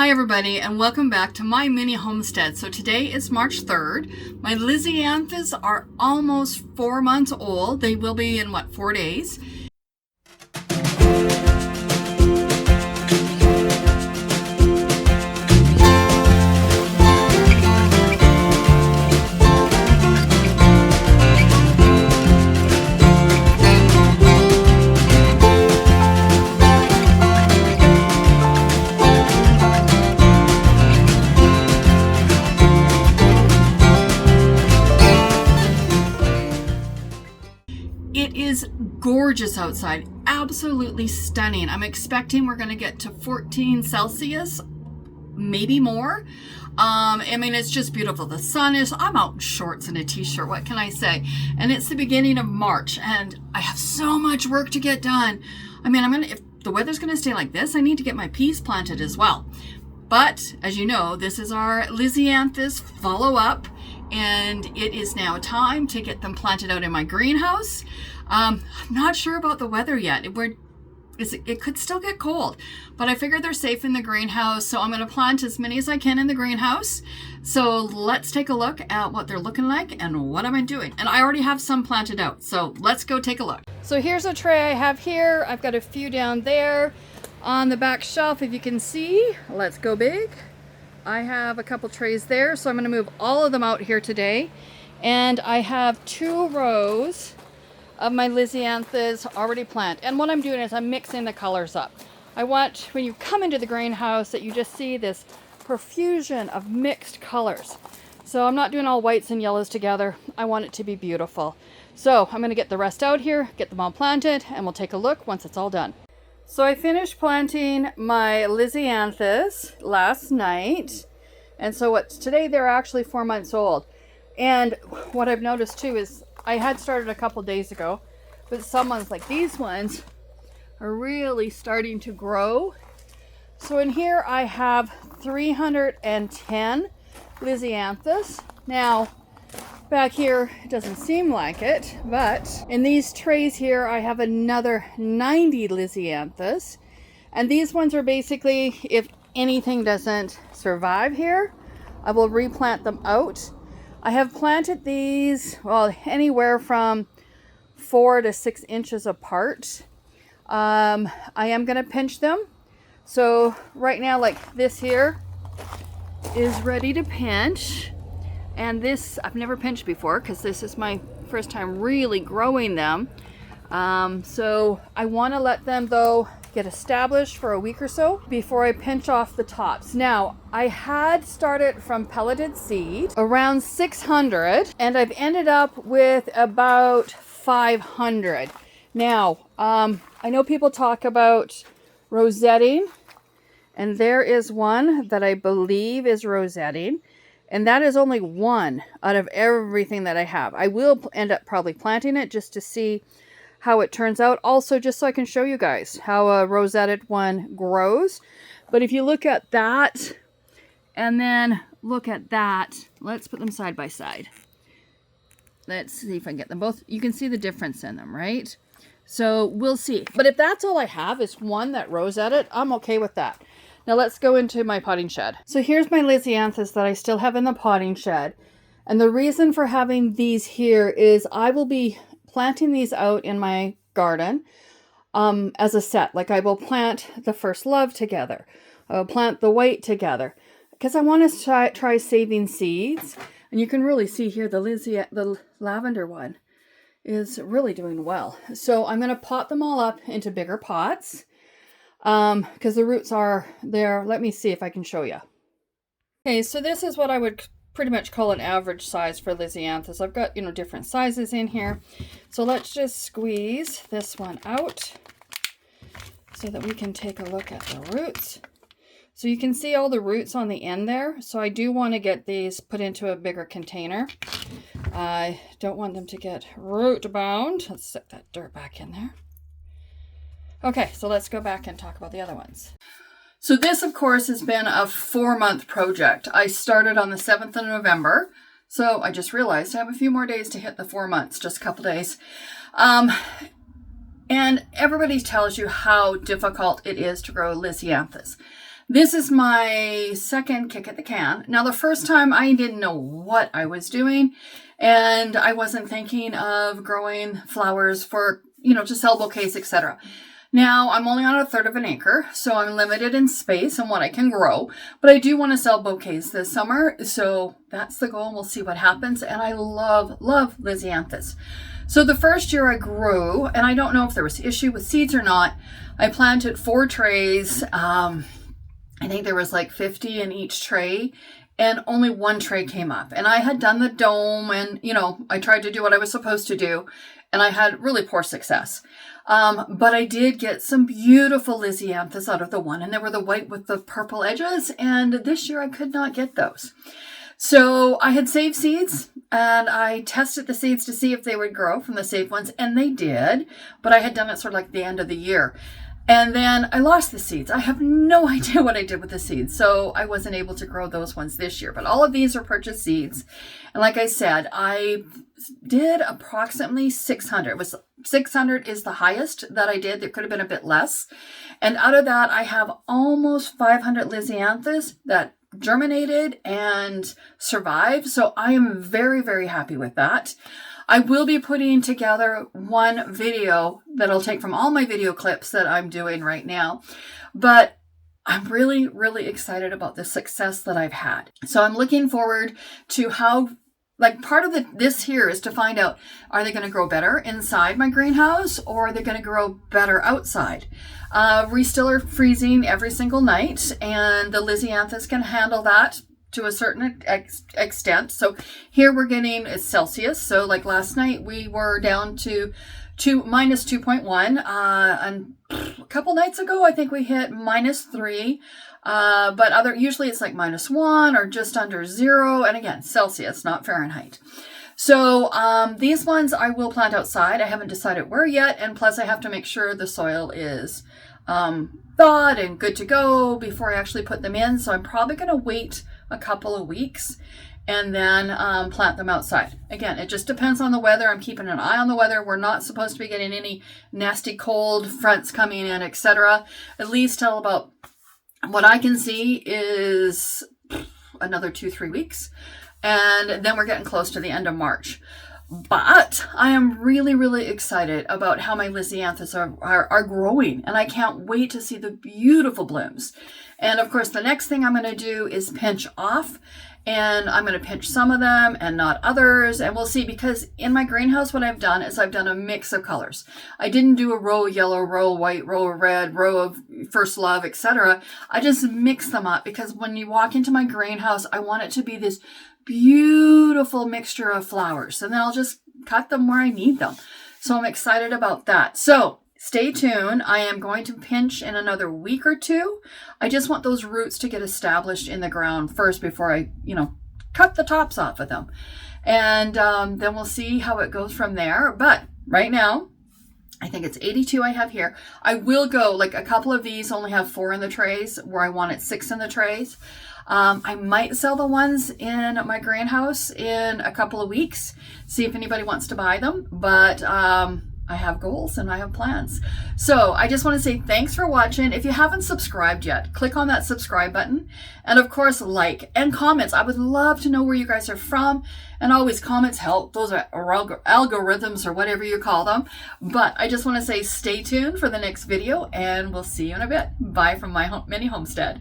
Hi everybody, and welcome back to my mini homestead. So today is March 3rd. My Lisianthus are almost 4 months old. They will be in 4 days. It is gorgeous outside, absolutely stunning. I'm expecting we're going to get to 14 Celsius, maybe more. I mean, it's just beautiful. The sun is, I'm out in shorts and a t-shirt, what can I say? And it's the beginning of March and I have so much work to get done. I mean, if the weather's going to stay like this, I need to get my peas planted as well. But as you know, this is our Lisianthus follow-up, and it is now time to get them planted out in my greenhouse. I'm not sure about the weather yet. It could still get cold, but I figured they're safe in the greenhouse, so I'm going to plant as many as I can in the greenhouse. So let's take a look at what they're looking like and what am I doing. And I already have some planted out, so let's go take a look. So here's a tray I have here. I've got a few down there. On the back shelf, if you can see, let's go big. I have a couple trays there, so I'm going to move all of them out here today. And I have 2 rows of my Lisianthus already planted. And what I'm doing is I'm mixing the colors up. I want, when you come into the greenhouse, that you just see this profusion of mixed colors. So I'm not doing all whites and yellows together. I want it to be beautiful. So I'm going to get the rest out here, get them all planted, and we'll take a look once it's all done. So I finished planting my Lisianthus last night, and so today they're actually 4 months old. And what I've noticed too is I had started a couple days ago, but some ones like these ones are really starting to grow. So in here I have 310 Lisianthus. Now back here, it doesn't seem like it, but in these trays here, I have another 90 Lisianthus. And these ones are basically, if anything doesn't survive here, I will replant them out. I have planted these, well, anywhere from 4 to 6 inches apart. I am going to pinch them. So right now, like this here is ready to pinch. And this, I've never pinched before because this is my first time really growing them. So I want to let them, though, get established for a week or so before I pinch off the tops. Now, I had started from pelleted seed, around 600, and I've ended up with about 500. Now, I know people talk about rosetting, and there is one that I believe is rosetting. And that is only one out of everything that I have. I will end up probably planting it just to see how it turns out. Also, just so I can show you guys how a rosetted one grows. But if you look at that and then look at that, let's put them side by side. Let's see if I can get them both. You can see the difference in them, right? So we'll see. But if that's all I have is one that rosetted, I'm okay with that. Now let's go into my potting shed. So here's my Lisianthus that I still have in the potting shed. And the reason for having these here is I will be planting these out in my garden as a set. Like I will plant the First Love together. I will plant the white together. Because I want to try saving seeds. And you can really see here the lavender one is really doing well. So I'm going to pot them all up into bigger pots. Because the roots are there. Let me see if I can show you. Okay, so this is what I would pretty much call an average size for Lisianthus. I've got, different sizes in here. So let's just squeeze this one out so that we can take a look at the roots. So you can see all the roots on the end there. So I do want to get these put into a bigger container. I don't want them to get root bound. Let's set that dirt back in there. Okay, so let's go back and talk about the other ones. So this, of course, has been a 4-month project. I started on the 7th of November. So I just realized I have a few more days to hit the 4 months, just a couple days. And everybody tells you how difficult it is to grow Lisianthus. This is my second kick at the can. Now, the first time I didn't know what I was doing, and I wasn't thinking of growing flowers for, to sell bouquets, etc. Now, I'm only on a third of an acre, so I'm limited in space and what I can grow, but I do want to sell bouquets this summer, so that's the goal, and we'll see what happens, and I love Lisianthus. So the first year I grew, and I don't know if there was issue with seeds or not, I planted 4 trays. I think there was like 50 in each tray, and only 1 tray came up. And I had done the dome, and, I tried to do what I was supposed to do, and I had really poor success. But I did get some beautiful Lisianthus out of the one, and they were the white with the purple edges, and this year I could not get those. So I had saved seeds, and I tested the seeds to see if they would grow from the saved ones, and they did, but I had done it sort of like the end of the year. And then I lost the seeds. I have no idea what I did with the seeds, so I wasn't able to grow those ones this year. But all of these are purchased seeds. And like I said, I did approximately 600. It was 600 is the highest that I did. There could have been a bit less. And out of that, I have almost 500 Lisianthus that germinated and survived. So I am very, very happy with that. I will be putting together one video that I'll take from all my video clips that I'm doing right now. But I'm really, really excited about the success that I've had. So I'm looking forward to how, part of this here is to find out, are they going to grow better inside my greenhouse, or are they going to grow better outside? We still are freezing every single night, and the Lisianthus can handle that to a certain extent. So here we're getting Celsius. So like last night we were down to minus 2.1. And a couple nights ago, I think we hit -3. But usually it's like -1 or just under 0. And again, Celsius, not Fahrenheit. So these ones I will plant outside. I haven't decided where yet. And plus I have to make sure the soil is thawed and good to go before I actually put them in. So I'm probably going to wait a couple of weeks and then plant them outside. Again, it just depends on the weather. I'm keeping an eye on the weather. We're not supposed to be getting any nasty cold fronts coming in, etc. At least till about, what I can see is another 2-3 weeks. And then we're getting close to the end of March. But I am really, really excited about how my Lisianthus are growing, and I can't wait to see the beautiful blooms. And of course, the next thing I'm going to do is pinch off, and I'm going to pinch some of them and not others, and we'll see, because in my greenhouse, what I've done is I've done a mix of colors. I didn't do a row of yellow, row of white, row of red, row of first love, etc. I just mix them up, because when you walk into my greenhouse, I want it to be this beautiful mixture of flowers, and then I'll just cut them where I need them. So I'm excited about that. So stay tuned. I am going to pinch in another week or 2. I just want those roots to get established in the ground first before I, cut the tops off of them. And then we'll see how it goes from there. But right now, I think it's 82 I have here. I will go, a couple of these only have 4 in the trays where I wanted 6 in the trays. I might sell the ones in my greenhouse in a couple of weeks, see if anybody wants to buy them. But I have goals and I have plans. So I just want to say thanks for watching. If you haven't subscribed yet, click on that subscribe button. And of course, like and comments. I would love to know where you guys are from. And always comments help. Those are algorithms or whatever you call them. But I just want to say stay tuned for the next video, and we'll see you in a bit. Bye from my mini homestead.